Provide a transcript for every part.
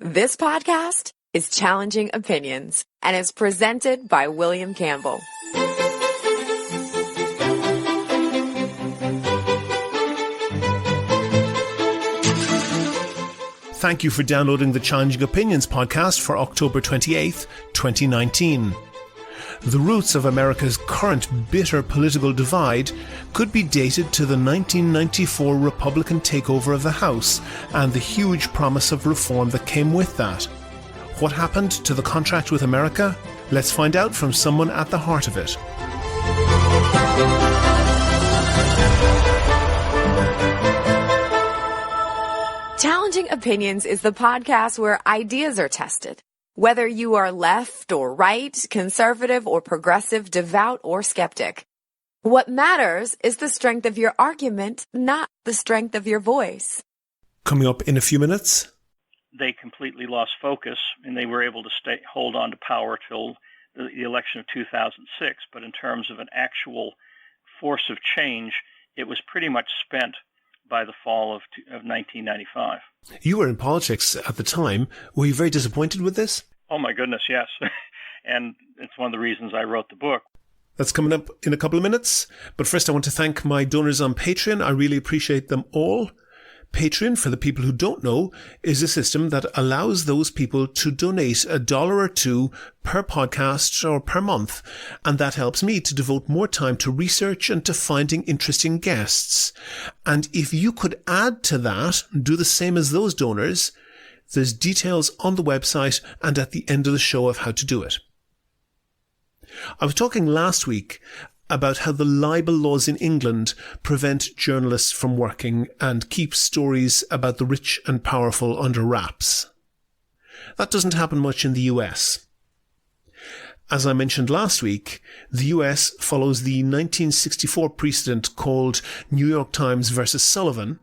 This podcast is Challenging Opinions and is presented by William Campbell. Thank you for downloading the Challenging Opinions podcast for October 28th, 2019. The roots of America's current bitter political divide could be dated to the 1994 Republican takeover of the House and the huge promise of reform that came with that. What happened to the contract with America? Let's find out from someone at the heart of it. Challenging Opinions is the podcast where ideas are tested. Whether you are left or right, conservative or progressive, devout or skeptic. What matters is the strength of your argument, not the strength of your voice. Coming up in a few minutes. They completely lost focus, and they were able to hold on to power till the election of 2006. But in terms of an actual force of change, it was pretty much spent by the fall of 1995. You were in politics at the time. Were you very disappointed with this? Oh, my goodness, yes. And it's one of the reasons I wrote the book. That's coming up in a couple of minutes. But first, I want to thank my donors on Patreon. I really appreciate them all. Patreon, for the people who don't know, is a system that allows those people to donate $1 or $2 per podcast or per month. And that helps me to devote more time to research and to finding interesting guests. And if you could add to that, do the same as those donors, there's details on the website and at the end of the show of how to do it. I was talking last week about how the libel laws in England prevent journalists from working and keep stories about the rich and powerful under wraps. That doesn't happen much in the US. As I mentioned last week, the US follows the 1964 precedent called New York Times versus Sullivan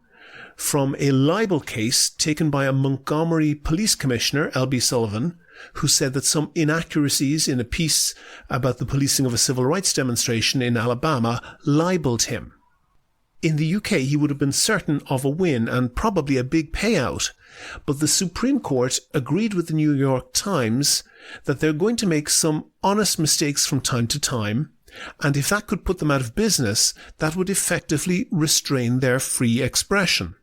from a libel case taken by a Montgomery police commissioner, L.B. Sullivan, who said that some inaccuracies in a piece about the policing of a civil rights demonstration in Alabama libeled him. In the UK, he would have been certain of a win and probably a big payout, but the Supreme Court agreed with the New York Times that they're going to make some honest mistakes from time to time, and if that could put them out of business, that would effectively restrain their free expression.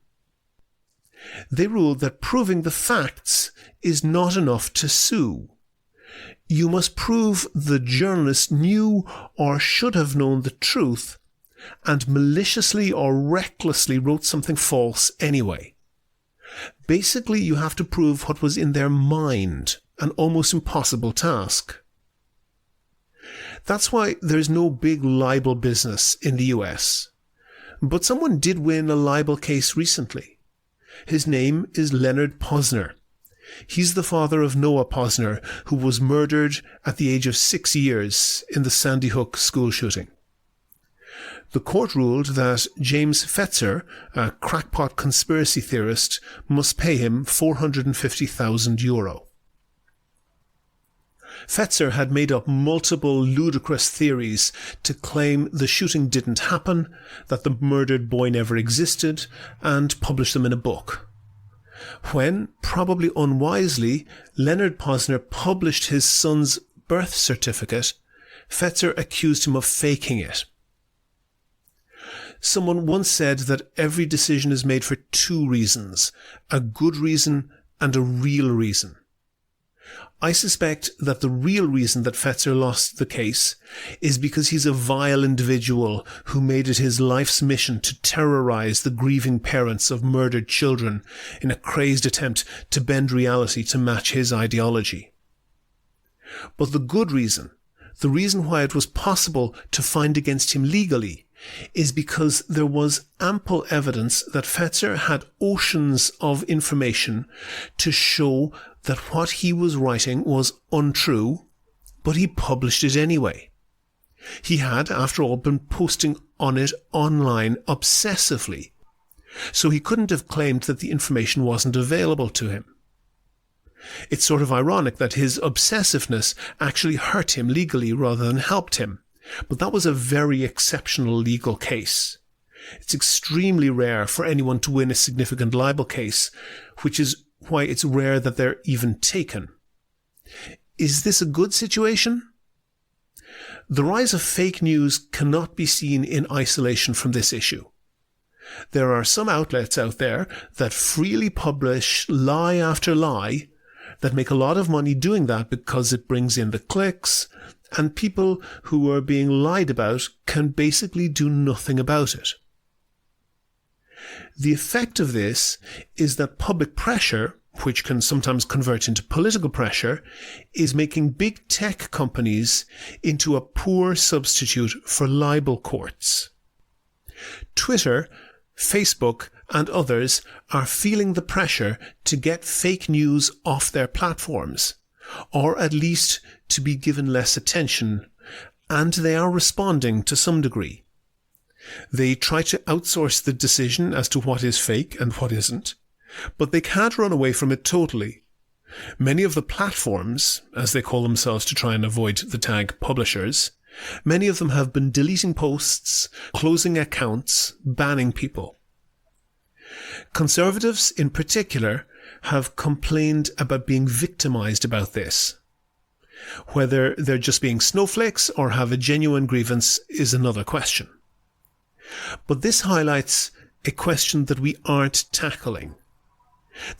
They ruled that proving the facts is not enough to sue. You must prove the journalist knew or should have known the truth and maliciously or recklessly wrote something false anyway. Basically, you have to prove what was in their mind, an almost impossible task. That's why there's no big libel business in the US. But someone did win a libel case recently. His name is Leonard Posner. He's the father of Noah Posner, who was murdered at the age of 6 years in the Sandy Hook school shooting. The court ruled that James Fetzer, a crackpot conspiracy theorist, must pay him €450,000. Fetzer had made up multiple ludicrous theories to claim the shooting didn't happen, that the murdered boy never existed, and published them in a book. When, probably unwisely, Leonard Posner published his son's birth certificate, Fetzer accused him of faking it. Someone once said that every decision is made for two reasons, a good reason and a real reason. I suspect that the real reason that Fetzer lost the case is because he's a vile individual who made it his life's mission to terrorize the grieving parents of murdered children in a crazed attempt to bend reality to match his ideology. But the good reason, the reason why it was possible to find against him legally, is because there was ample evidence that Fetzer had oceans of information to show that what he was writing was untrue, but he published it anyway. He had, after all, been posting on it online obsessively, so he couldn't have claimed that the information wasn't available to him. It's sort of ironic that his obsessiveness actually hurt him legally rather than helped him, but that was a very exceptional legal case. It's extremely rare for anyone to win a significant libel case, which is why it's rare that they're even taken. Is this a good situation? The rise of fake news cannot be seen in isolation from this issue. There are some outlets out there that freely publish lie after lie that make a lot of money doing that because it brings in the clicks, and people who are being lied about can basically do nothing about it. The effect of this is that public pressure, which can sometimes convert into political pressure, is making big tech companies into a poor substitute for libel courts. Twitter, Facebook, and others are feeling the pressure to get fake news off their platforms, or at least to be given less attention, and they are responding to some degree. They try to outsource the decision as to what is fake and what isn't, but they can't run away from it totally. Many of the platforms, as they call themselves to try and avoid the tag publishers, many of them have been deleting posts, closing accounts, banning people. Conservatives in particular have complained about being victimized about this. Whether they're just being snowflakes or have a genuine grievance is another question. But this highlights a question that we aren't tackling.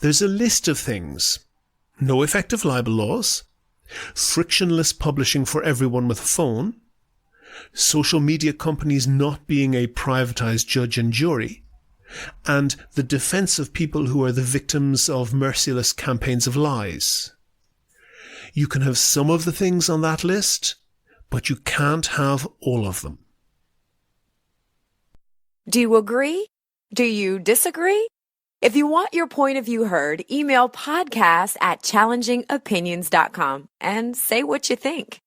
There's a list of things: no effective libel laws, frictionless publishing for everyone with a phone, social media companies not being a privatized judge and jury, and the defense of people who are the victims of merciless campaigns of lies. You can have some of the things on that list, but you can't have all of them. Do you agree? Do you disagree? If you want your point of view heard, email podcast@challengingopinions.com and say what you think.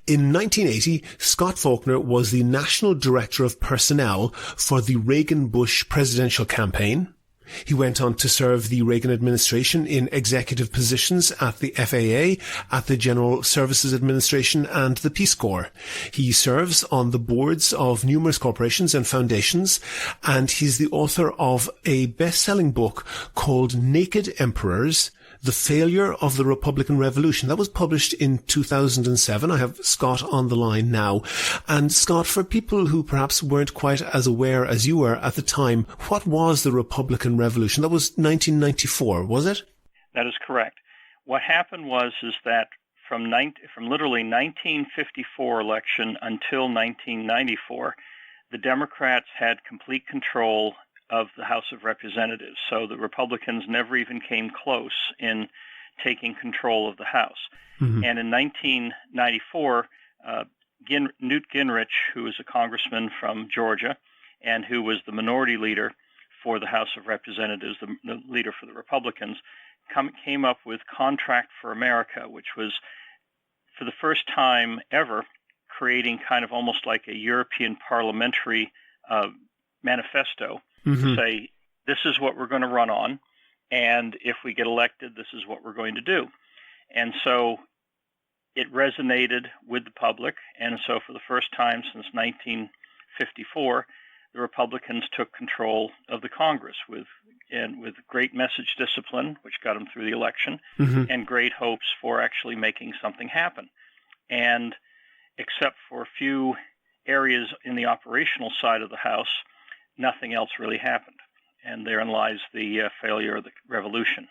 In 1980, Scot Faulkner was the National Director of Personnel for the Reagan-Bush presidential campaign. He went on to serve the Reagan administration in executive positions at the FAA, at the General Services Administration, and the Peace Corps. He serves on the boards of numerous corporations and foundations, and he's the author of a best-selling book called Naked Emperors: The Failure of the Republican Revolution. That was published in 2007. I have Scott on the line now. And Scott, for people who perhaps weren't quite as aware as you were at the time, what was the Republican Revolution? That was 1994, was it? That is correct. What happened was that from literally 1954 election until 1994, the Democrats had complete control of the House of Representatives. So the Republicans never even came close in taking control of the House. Mm-hmm. And in 1994, Newt Gingrich, who was a congressman from Georgia and who was the minority leader for the House of Representatives, the leader for the Republicans, came up with Contract for America, which was, for the first time ever, creating kind of almost like a European parliamentary manifesto. Mm-hmm. To say, this is what we're going to run on, and if we get elected, this is what we're going to do. And so it resonated with the public, and so for the first time since 1954, the Republicans took control of the Congress with great message discipline, which got them through the election, mm-hmm. and great hopes for actually making something happen. And except for a few areas in the operational side of the House, nothing else really happened. And therein lies the failure of the revolution.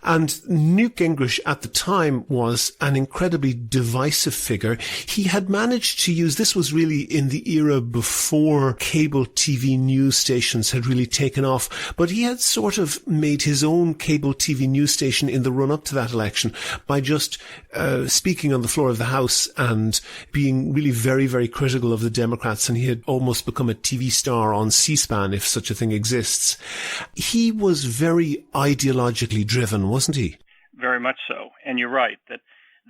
And Newt Gingrich at the time was an incredibly divisive figure. He had managed to use, this was really in the era before cable TV news stations had really taken off, but he had sort of made his own cable TV news station in the run-up to that election by just speaking on the floor of the House and being really very, very critical of the Democrats, and he had almost become a TV star on C-SPAN, if such a thing exists. He was very ideologically driven, wasn't he? Very much so. And you're right that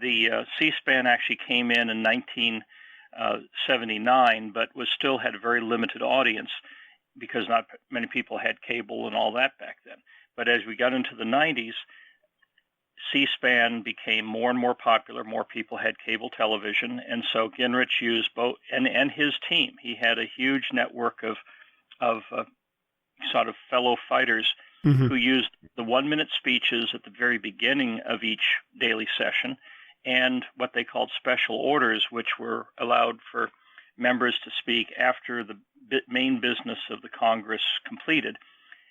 the C-SPAN actually came in 1979, but still had a very limited audience because not many people had cable and all that back then. But as we got into the 90s, C-SPAN became more and more popular. More people had cable television, and so Gingrich used both, and his team. He had a huge network of sort of fellow fighters who used the 1-minute speeches at the very beginning of each daily session, and what they called special orders, which were allowed for members to speak after the main business of the Congress completed.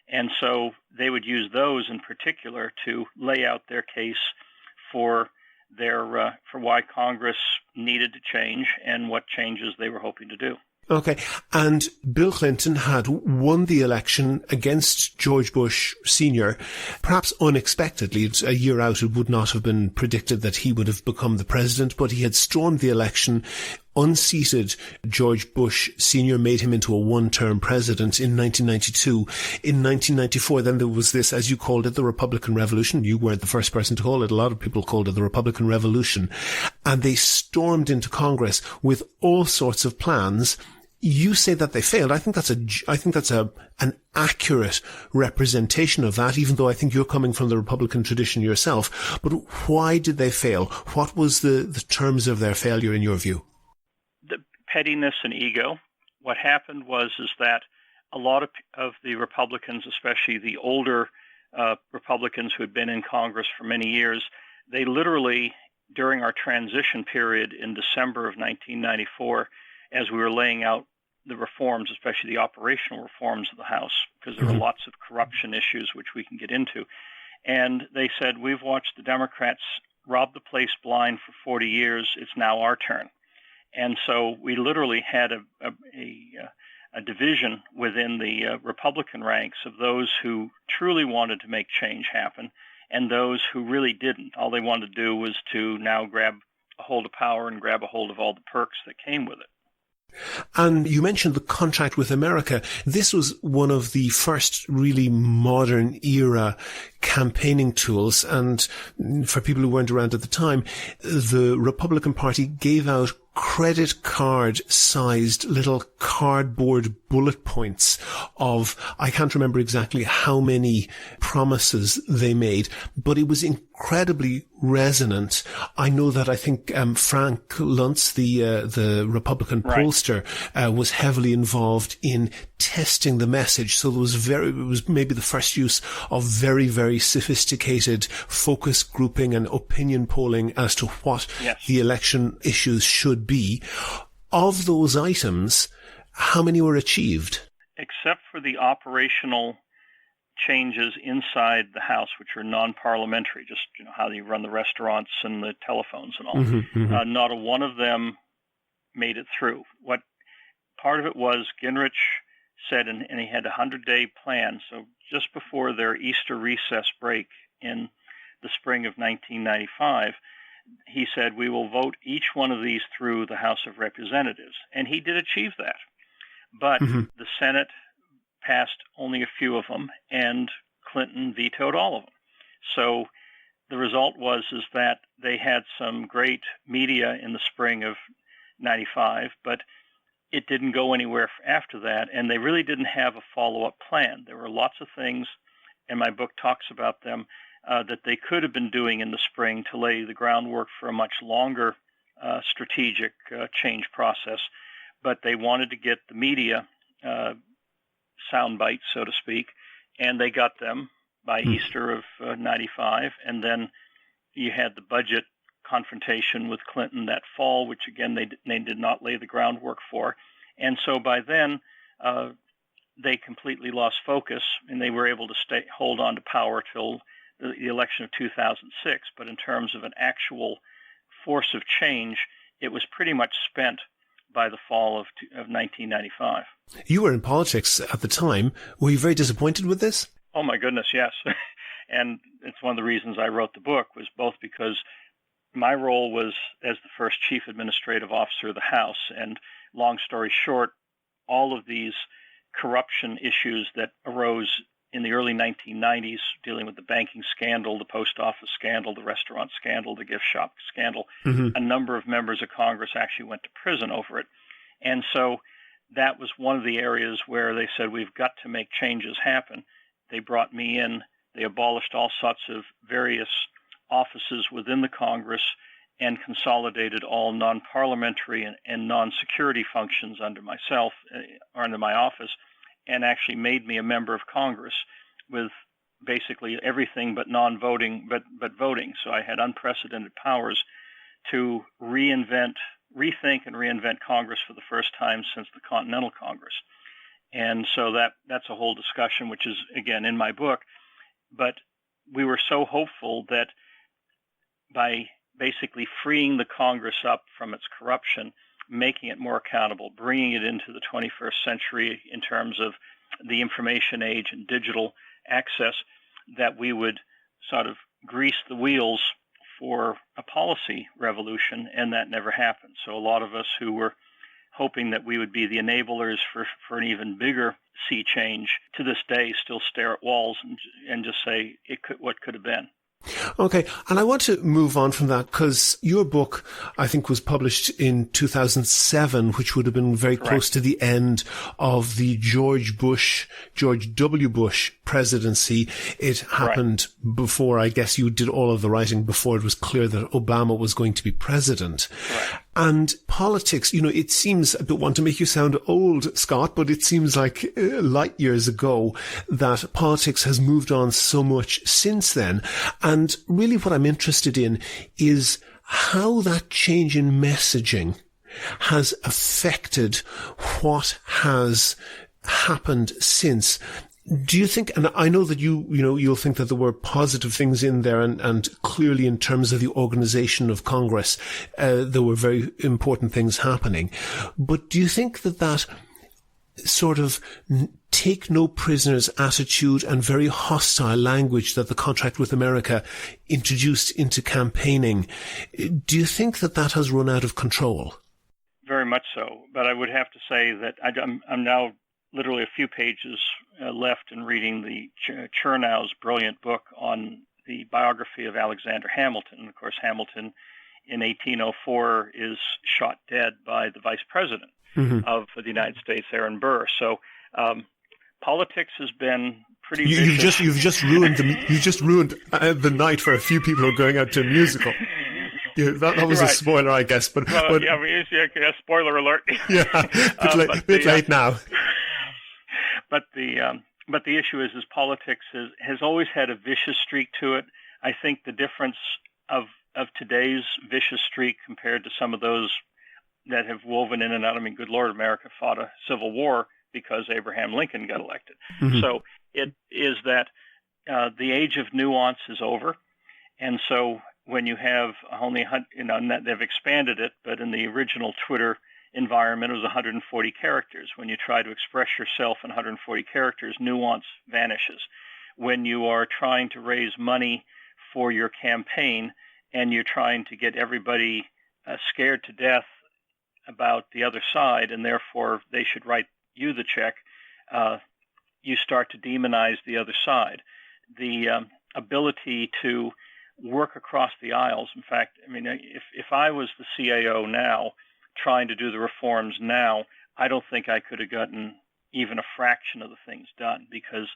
And so they would use those in particular to lay out their case for for why Congress needed to change and what changes they were hoping to do. Okay. And Bill Clinton had won the election against George Bush Sr., perhaps unexpectedly. It's a year out, it would not have been predicted that he would have become the president, but he had stormed the election, unseated George Bush Sr., made him into a one-term president in 1992. In 1994, then there was this, as you called it, the Republican Revolution. You weren't the first person to call it. A lot of people called it the Republican Revolution. And they stormed into Congress with all sorts of plans. You say that they failed. I think that's an accurate representation of that, even though I think you're coming from the Republican tradition yourself. But why did they fail? What was the terms of their failure in your view? The pettiness and ego. What happened was that a lot of the Republicans, especially the older Republicans who had been in Congress for many years, they literally, during our transition period in December of 1994, as we were laying out the reforms, especially the operational reforms of the House, because there were lots of corruption issues which we can get into. And they said, we've watched the Democrats rob the place blind for 40 years. It's now our turn. And so we literally had a division within the Republican ranks of those who truly wanted to make change happen and those who really didn't. All they wanted to do was to now grab a hold of power and grab a hold of all the perks that came with it. And you mentioned the contract with America. This was one of the first really modern era campaigning tools. And for people who weren't around at the time, the Republican Party gave out credit card sized little cardboard bullet points of, I can't remember exactly how many promises they made, but it was incredibly resonant. I know that I think Frank Luntz, the Republican pollster, was heavily involved in testing the message. So it was maybe the first use of very, very sophisticated focus grouping and opinion polling as to what the election issues should be. Of those items, how many were achieved? Except for the operational changes inside the House, which are non-parliamentary, just how you run the restaurants and the telephones and all. Not a one of them made it through. What part of it was Gingrich said, and he had a 100-day plan. So just before their Easter recess break in the spring of 1995, he said, we will vote each one of these through the House of Representatives. And he did achieve that. But the Senate passed only a few of them, and Clinton vetoed all of them. So the result was that they had some great media in the spring of 95, but it didn't go anywhere after that, and they really didn't have a follow-up plan. There were lots of things, and my book talks about them, that they could have been doing in the spring to lay the groundwork for a much longer strategic change process, but they wanted to get the media sound bites, so to speak, and they got them by Easter of 95, and then you had the budget confrontation with Clinton that fall, which again they did not lay the groundwork for, and so by then they completely lost focus, and they were able to hold on to power till the election of 2006. But in terms of an actual force of change, it was pretty much spent by the fall of 1995. You were in politics at the time. Were you very disappointed with this? Oh my goodness, yes. And it's one of the reasons I wrote the book, was both because my role was as the first chief administrative officer of the House, and long story short, all of these corruption issues that arose in the early 1990s, dealing with the banking scandal, the post office scandal, the restaurant scandal, the gift shop scandal, a number of members of Congress actually went to prison over it. And so that was one of the areas where they said, we've got to make changes happen. They brought me in. They abolished all sorts of various offices within the Congress and consolidated all non-parliamentary and non-security functions under myself, or under my office, and actually made me a member of Congress with basically everything but non-voting, but voting. So I had unprecedented powers to rethink and reinvent Congress for the first time since the Continental Congress. And so that's a whole discussion, which is, again, in my book. But we were so hopeful that by basically freeing the Congress up from its corruption, making it more accountable, bringing it into the 21st century in terms of the information age and digital access, that we would sort of grease the wheels for a policy revolution, and that never happened. So a lot of us who were hoping that we would be the enablers for an even bigger sea change, to this day still stare at walls and just say, what could have been. Okay, and I want to move on from that because your book, I think, was published in 2007, which would have been very Correct. Close to the end of the George W. Bush presidency. It happened before, I guess you did all of the writing, before it was clear that Obama was going to be president. Correct. And politics, it seems, I don't want to make you sound old, Scott, but it seems like light years ago that politics has moved on so much since then. And really what I'm interested in is how that change in messaging has affected what has happened since. Do you think, and I know that you'll think that there were positive things in there, and clearly in terms of the organization of Congress, there were very important things happening. But do you think that sort of take no prisoners attitude and very hostile language that the Contract with America introduced into campaigning, do you think that has run out of control? Very much so. But I would have to say that I'm now literally a few pages left in reading the Chernow's brilliant book on the biography of Alexander Hamilton. And of course, Hamilton in 1804 is shot dead by the vice president of the United States, Aaron Burr. So politics has been pretty vicious. You've just ruined the night for a few people who are going out to a musical. Yeah, that was right. A spoiler, I guess. But spoiler alert. Yeah, bit late now. But the issue is politics has always had a vicious streak to it. I think the difference of today's vicious streak compared to some of those that have woven in and out. I mean, good Lord, America fought a civil war because Abraham Lincoln got elected. Mm-hmm. So it is that the age of nuance is over. And so when you have only, they've expanded it, but in the original Twitter environment, it was 140 characters. When you try to express yourself in 140 characters, nuance vanishes. When you are trying to raise money for your campaign and you're trying to get everybody scared to death about the other side, and therefore they should write you the check, you start to demonize the other side. The ability to work across the aisles. In fact, I mean, if I was the CAO now, trying to do the reforms now, I don't think I could have gotten even a fraction of the things done, because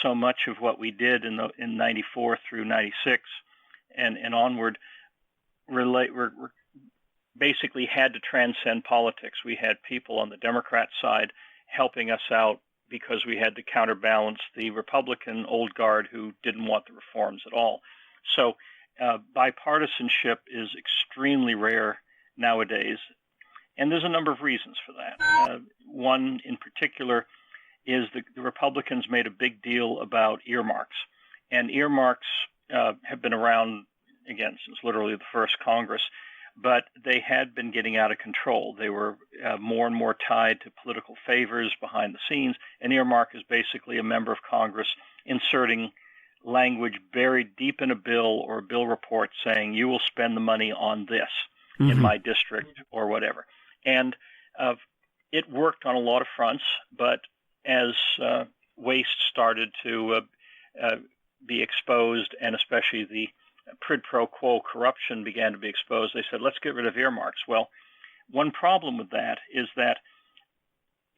so much of what we did in 94 through 96 and onward basically had to transcend politics. We had people on the Democrat side helping us out because we had to counterbalance the Republican old guard who didn't want the reforms at all. So bipartisanship is extremely rare nowadays, and there's a number of reasons for that. One in particular is the Republicans made a big deal about earmarks, and earmarks have been around, again, since literally the first Congress, but they had been getting out of control. They were more and more tied to political favors behind the scenes. An earmark is basically a member of Congress inserting language buried deep in a bill or a bill report saying, you will spend the money on this in my district or whatever. And it worked on a lot of fronts, but as waste started to be exposed, and especially the quid pro quo corruption began to be exposed, they said, let's get rid of earmarks. Well, one problem with that is that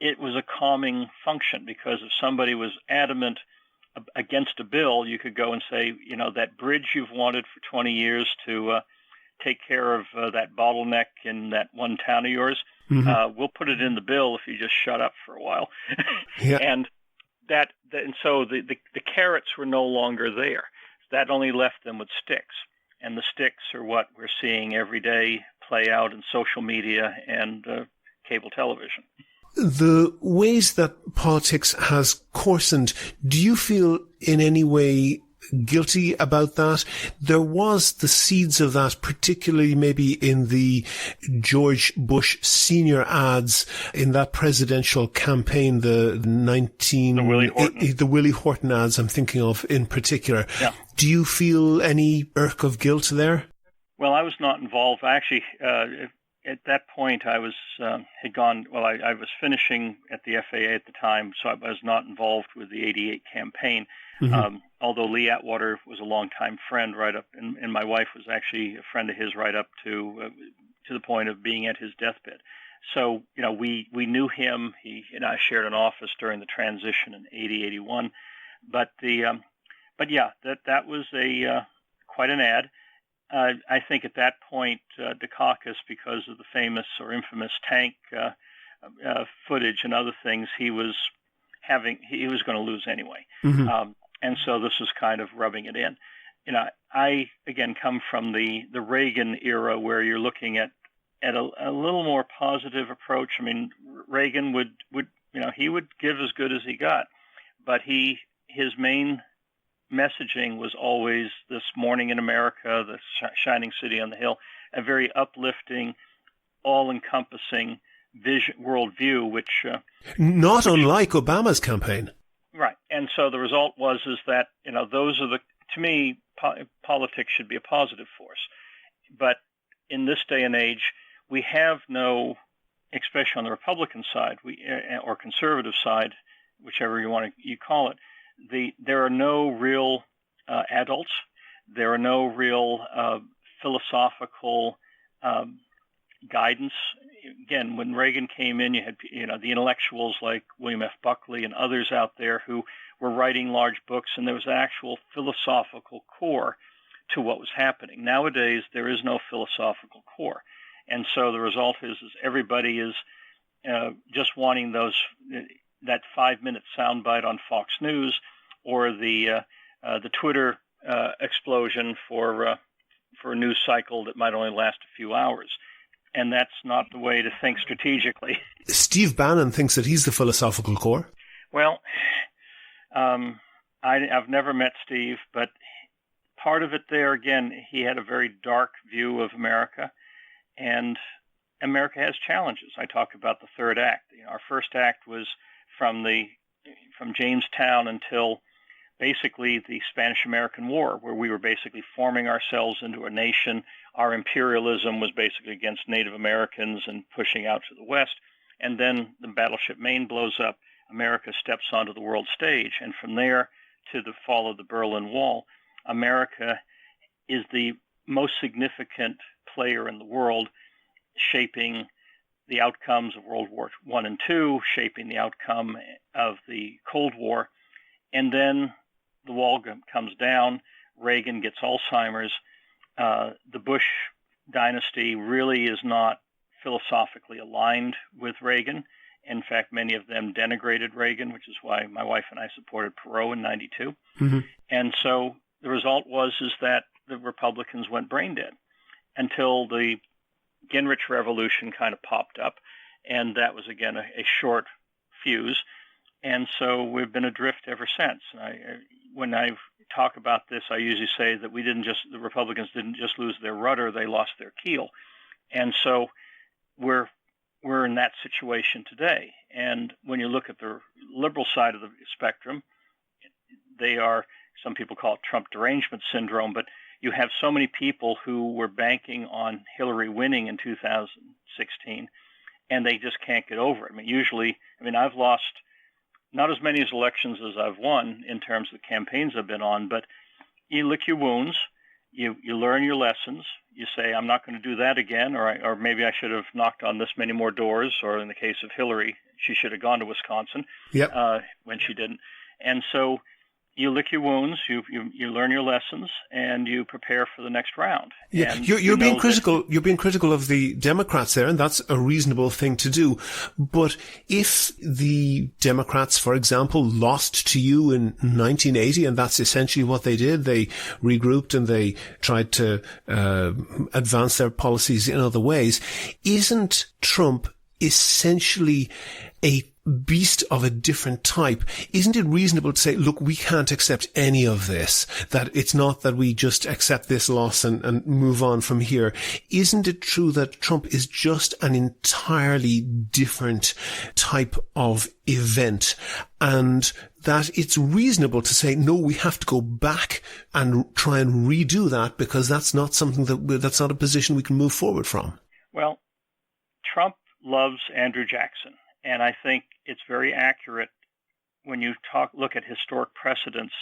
it was a calming function, because if somebody was adamant against a bill, you could go and say, that bridge you've wanted for 20 years to take care of that bottleneck in that one town of yours, we'll put it in the bill if you just shut up for a while. Yeah. And so the carrots were no longer there. That only left them with sticks. And the sticks are what we're seeing every day play out in social media and cable television. The ways that politics has coarsened, do you feel in any way guilty about that? There was the seeds of that, particularly maybe in the George Bush Sr. ads in that presidential campaign, the Willie Horton ads I'm thinking of in particular. Yeah. Do you feel any irk of guilt there? Well, I was not involved. Actually, at that point, I was I was finishing at the FAA at the time, so I was not involved with the '88 campaign. Although Lee Atwater was a longtime friend, right up, and my wife was actually a friend of his right up to the point of being at his deathbed. So we knew him. He and I shared an office during the transition in '80-'81. But that was quite an ad. I think at that point, Dukakis, because of the famous or infamous tank footage and other things, he was going to lose anyway. And so this was kind of rubbing it in. I again come from the Reagan era where you're looking at a little more positive approach. I mean, Reagan would he would give as good as he got, but his main messaging was always this morning in America, the shining city on the hill, a very uplifting, all-encompassing worldview, which unlike Obama's campaign, right. And so the result was that those are to me, politics should be a positive force, but in this day and age, we have no, especially on the Republican side, or conservative side, whichever you call it. There are no real adults. There are no real philosophical guidance. Again, when Reagan came in, you had the intellectuals like William F. Buckley and others out there who were writing large books, and there was an actual philosophical core to what was happening. Nowadays, there is no philosophical core, and so the result is everybody is just wanting that 5-minute soundbite on Fox News, or the Twitter explosion for a news cycle that might only last a few hours, and that's not the way to think strategically. Steve Bannon thinks that he's the philosophical core. Well, I've never met Steve, but part of it there again, he had a very dark view of America, and America has challenges. I talk about the third act. Our first act was from Jamestown until basically the Spanish-American War, where we were basically forming ourselves into a nation. Our imperialism was basically against Native Americans and pushing out to the west. And then the battleship Maine blows up. America steps onto the world stage. And from there to the fall of the Berlin Wall, America is the most significant player in the world, shaping the outcomes of World War I and II, shaping the outcome of the Cold War. And then the wall comes down. Reagan gets Alzheimer's. The Bush dynasty really is not philosophically aligned with Reagan. In fact, many of them denigrated Reagan, which is why my wife and I supported Perot in '92. And so the result was that the Republicans went brain dead until the Gingrich revolution kind of popped up, and that was again a short fuse, and so we've been adrift ever since. When I talk about this, I usually say that the Republicans didn't just lose their rudder; they lost their keel, and so we're in that situation today. And when you look at the liberal side of the spectrum, some people call it Trump derangement syndrome, but you have so many people who were banking on Hillary winning in 2016, and they just can't get over it. I've lost not as many elections as I've won in terms of the campaigns I've been on, but you lick your wounds, you learn your lessons, you say, I'm not going to do that again, or maybe I should have knocked on this many more doors, or in the case of Hillary, she should have gone to Wisconsin when she didn't. And so you lick your wounds, you learn your lessons, and you prepare for the next round. Yeah, and you're being critical. You're being critical of the Democrats there, and that's a reasonable thing to do. But if the Democrats, for example, lost to you in 1980, and that's essentially what they did, they regrouped and they tried to advance their policies in other ways. Isn't Trump essentially a beast of a different type? Isn't it reasonable to say, look, we can't accept any of this, that it's not that we just accept this loss and move on from here? Isn't it true that Trump is just an entirely different type of event, and that it's reasonable to say, no, we have to go back and try and redo that, because that's not something that's not a position we can move forward from? Well, Trump loves Andrew Jackson. And I think it's very accurate when you look at historic precedents.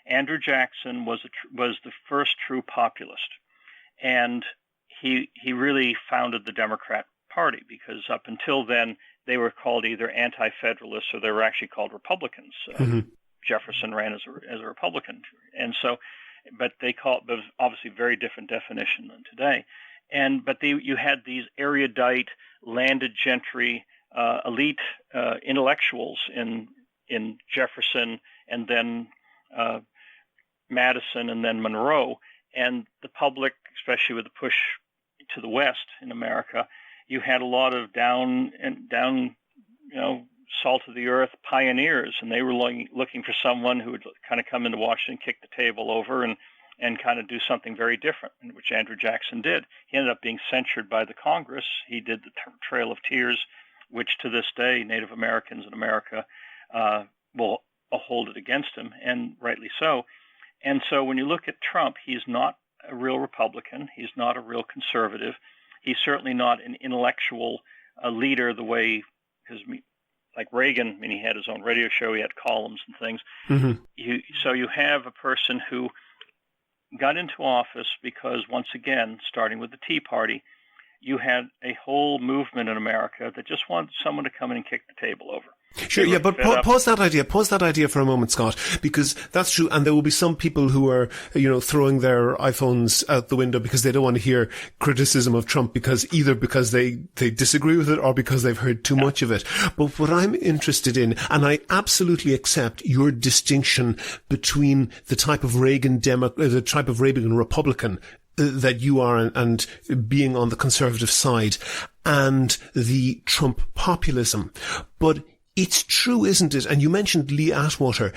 Andrew Jackson was the first true populist, and he really founded the Democrat Party, because up until then they were called either anti-federalists or they were actually called Republicans. Jefferson ran as a Republican, and so, but it was obviously very different definition than today. But you had these erudite, landed gentry, elite intellectuals in Jefferson, and then Madison, and then Monroe, and the public, especially with the push to the West in America, you had a lot of down, salt of the earth pioneers, and they were looking for someone who would kind of come into Washington, kick the table over, and kind of do something very different, which Andrew Jackson did. He ended up being censured by the Congress. He did the Trail of Tears, which to this day Native Americans in America will hold it against him, and rightly so. And so when you look at Trump, he's not a real Republican. He's not a real conservative. He's certainly not an intellectual leader the way, because like Reagan, he had his own radio show, he had columns and things. Mm-hmm. So you have a person who got into office because, once again, starting with the Tea Party, you had a whole movement in America that just wanted someone to come in and kick the table over. Sure, yeah, but pause that idea for a moment, Scott, because that's true, and there will be some people who are, throwing their iPhones out the window because they don't want to hear criticism of Trump, because they disagree with it or because they've heard too much of it. But what I'm interested in, and I absolutely accept your distinction between the type of Reagan Republican that you are, and being on the conservative side, and the Trump populism. But it's true, isn't it? And you mentioned Lee Atwater.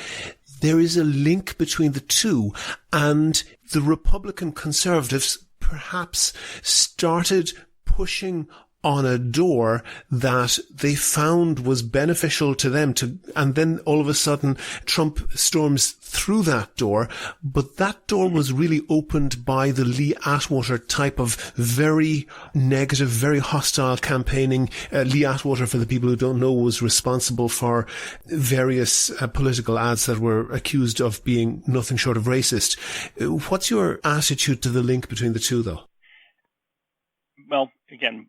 There is a link between the two, and the Republican conservatives perhaps started pushing on a door that they found was beneficial to them, and then all of a sudden Trump storms through that door, but that door was really opened by the Lee Atwater type of very negative, very hostile campaigning. Lee Atwater, for the people who don't know, was responsible for various political ads that were accused of being nothing short of racist. What's your attitude to the link between the two, though? Well, again,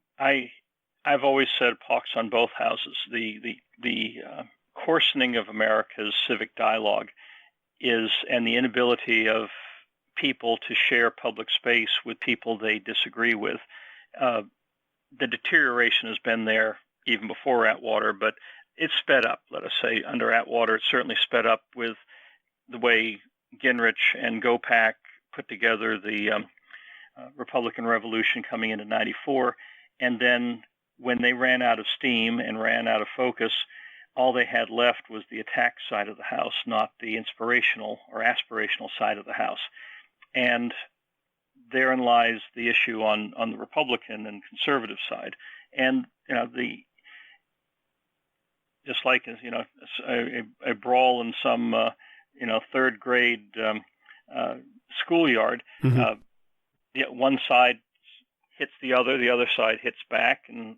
I've always said pox on both houses. The coarsening of America's civic dialogue and the inability of people to share public space with people they disagree with. The deterioration has been there even before Atwater, but it's sped up, let us say. Under Atwater, it certainly sped up with the way Gingrich and Gopak put together the Republican Revolution coming into 94. And then when they ran out of steam and ran out of focus, all they had left was the attack side of the house, not the inspirational or aspirational side of the house. And therein lies the issue on the Republican and conservative side. And just like a brawl in some third grade schoolyard, one side hits the other side hits back, and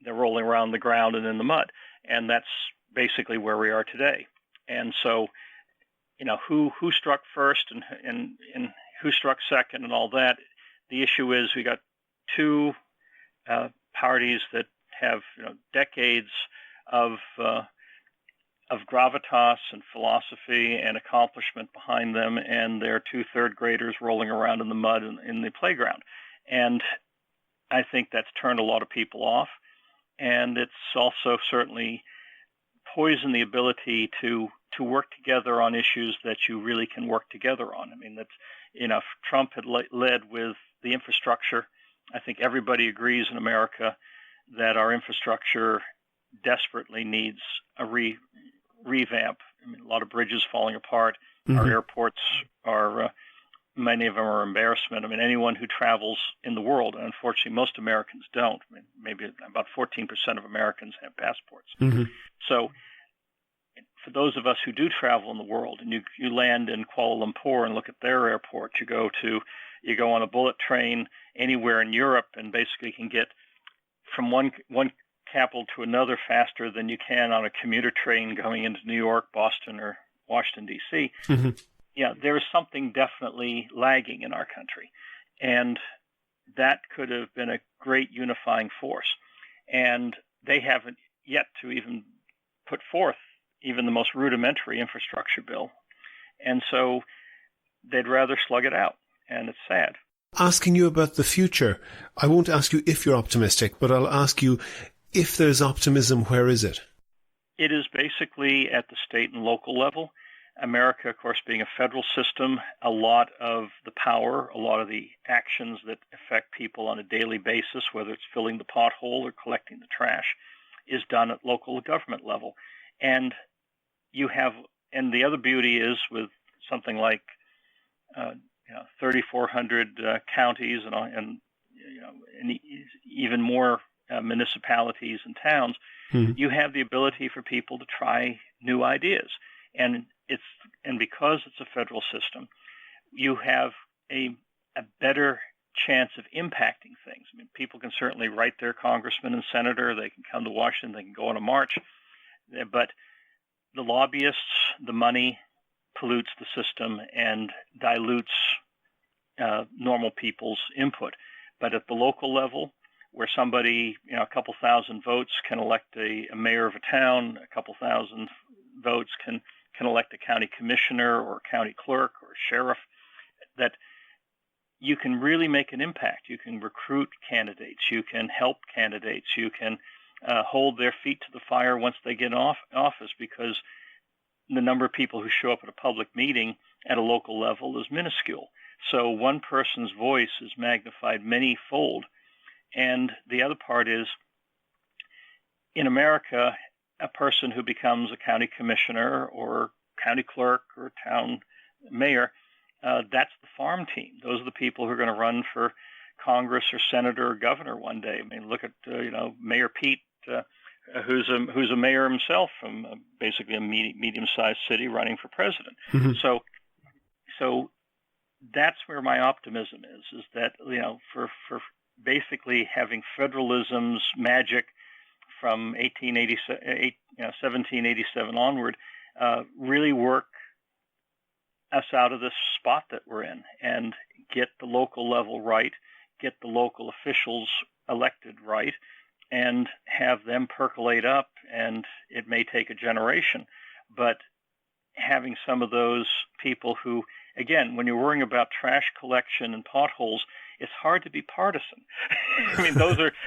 they're rolling around the ground and in the mud. And that's basically where we are today. And so, who struck first and who struck second and all that, the issue is we got two parties that have decades of of gravitas and philosophy and accomplishment behind them, and they're 2 third graders rolling around in the mud in the playground. And I think that's turned a lot of people off, and it's also certainly poisoned the ability to work together on issues that you really can work together on. I mean, that's, if Trump had led with the infrastructure, I think everybody agrees in America that our infrastructure desperately needs a revamp. I mean, a lot of bridges falling apart. Mm-hmm. Our airports are, many of them are embarrassment. I mean, anyone who travels in the world, and unfortunately most Americans don't. I mean, maybe about 14% of Americans have passports. Mm-hmm. So for those of us who do travel in the world, and you land in Kuala Lumpur and look at their airport, you go on a bullet train anywhere in Europe and basically can get from one capital to another faster than you can on a commuter train going into New York, Boston, or Washington, D.C. Mm-hmm. Yeah, there is something definitely lagging in our country, and that could have been a great unifying force. And they haven't yet to even put forth even the most rudimentary infrastructure bill. And so they'd rather slug it out, and it's sad. Asking you about the future, I won't ask you if you're optimistic, but I'll ask you, if there's optimism, where is it? It is basically at the state and local level. America, of course, being a federal system, a lot of the power, a lot of the actions that affect people on a daily basis, whether it's filling the pothole or collecting the trash, is done at local government level. And the other beauty is with something like 3,400 counties and even more municipalities and towns, you have the ability for people to try new ideas. And because it's a federal system, you have a better chance of impacting things. I mean, people can certainly write their congressman and senator, they can come to Washington, they can go on a march, but the lobbyists, the money pollutes the system and dilutes normal people's input. But at the local level, where somebody, a couple thousand votes can elect a mayor of a town, a couple thousand votes can elect a county commissioner or a county clerk or a sheriff, that you can really make an impact. You can recruit candidates. You can help candidates. You can hold their feet to the fire once they get in office, because the number of people who show up at a public meeting at a local level is minuscule. So one person's voice is magnified many-fold. And the other part is, in America, a person who becomes a county commissioner or county clerk or town mayor, that's the farm team. Those are the people who are going to run for Congress or senator or governor one day. I mean, look at Mayor Pete, who's a mayor himself from basically a medium-sized city running for president. Mm-hmm. So that's where my optimism is that for basically having federalism's magic from 1787 onward really work us out of this spot that we're in and get the local level right, get the local officials elected right, and have them percolate up. And it may take a generation, but having some of those people who, again, when you're worrying about trash collection and potholes, it's hard to be partisan. I mean,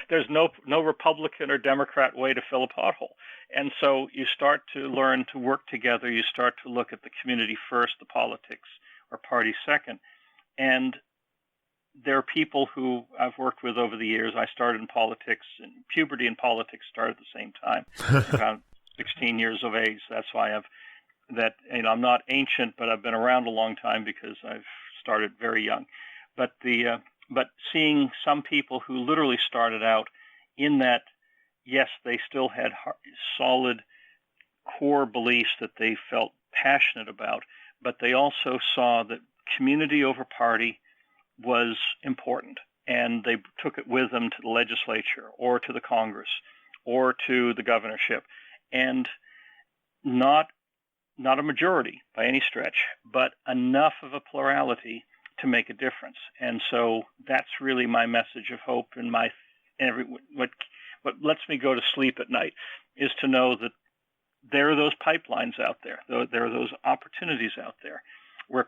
there's no Republican or Democrat way to fill a pothole. And so you start to learn to work together. You start to look at the community first, the politics or party second. And there are people who I've worked with over the years. I started in politics, and puberty and politics started at the same time, about 16 years of age. That's why I'm not ancient, but I've been around a long time because I've started very young. But seeing some people who literally started out in that, yes, they still had solid core beliefs that they felt passionate about, but they also saw that community over party was important, and they took it with them to the legislature or to the Congress or to the governorship, and not a majority by any stretch, but enough of a plurality to make a difference. And so that's really my message of hope, and what lets me go to sleep at night is to know that there are those pipelines out there. There are those opportunities out there where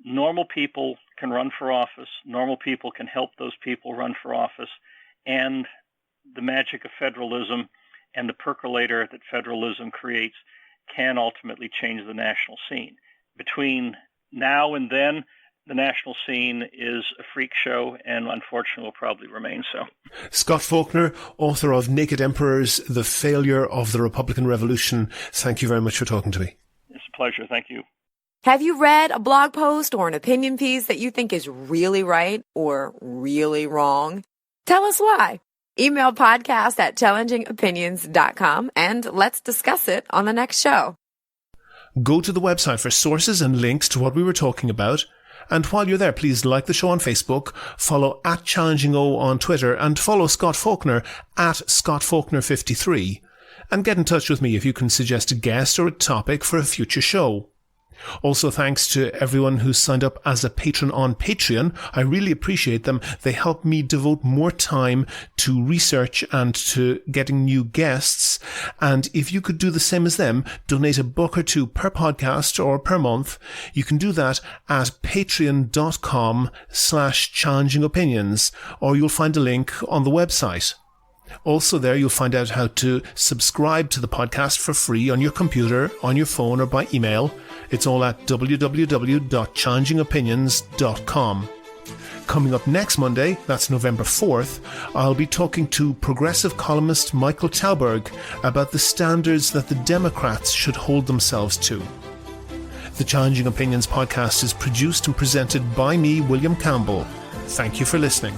normal people can run for office, normal people can help those people run for office, and the magic of federalism and the percolator that federalism creates can ultimately change the national scene. Between now and then, the national scene is a freak show and unfortunately will probably remain so. Scot Faulkner, author of Naked Emperors, The Failure of the Republican Revolution. Thank you very much for talking to me. It's a pleasure. Thank you. Have you read a blog post or an opinion piece that you think is really right or really wrong? Tell us why. Email podcast@challengingopinions.com and let's discuss it on the next show. Go to the website for sources and links to what we were talking about. And while you're there, please like the show on Facebook, follow @ChallengingO on Twitter, and follow Scot Faulkner @ScotFaulkner53. And get in touch with me if you can suggest a guest or a topic for a future show. Also, thanks to everyone who's signed up as a patron on Patreon. I really appreciate them. They help me devote more time to research and to getting new guests. And if you could do the same as them, donate $1 or $2 per podcast or per month, you can do that at patreon.com/challengingopinions, or you'll find a link on the website. Also there, you'll find out how to subscribe to the podcast for free on your computer, on your phone, or by email. It's all at www.challengingopinions.com. Coming up next Monday, that's November 4th, I'll be talking to progressive columnist Michael Talberg about the standards that the Democrats should hold themselves to. The Challenging Opinions podcast is produced and presented by me, William Campbell. Thank you for listening.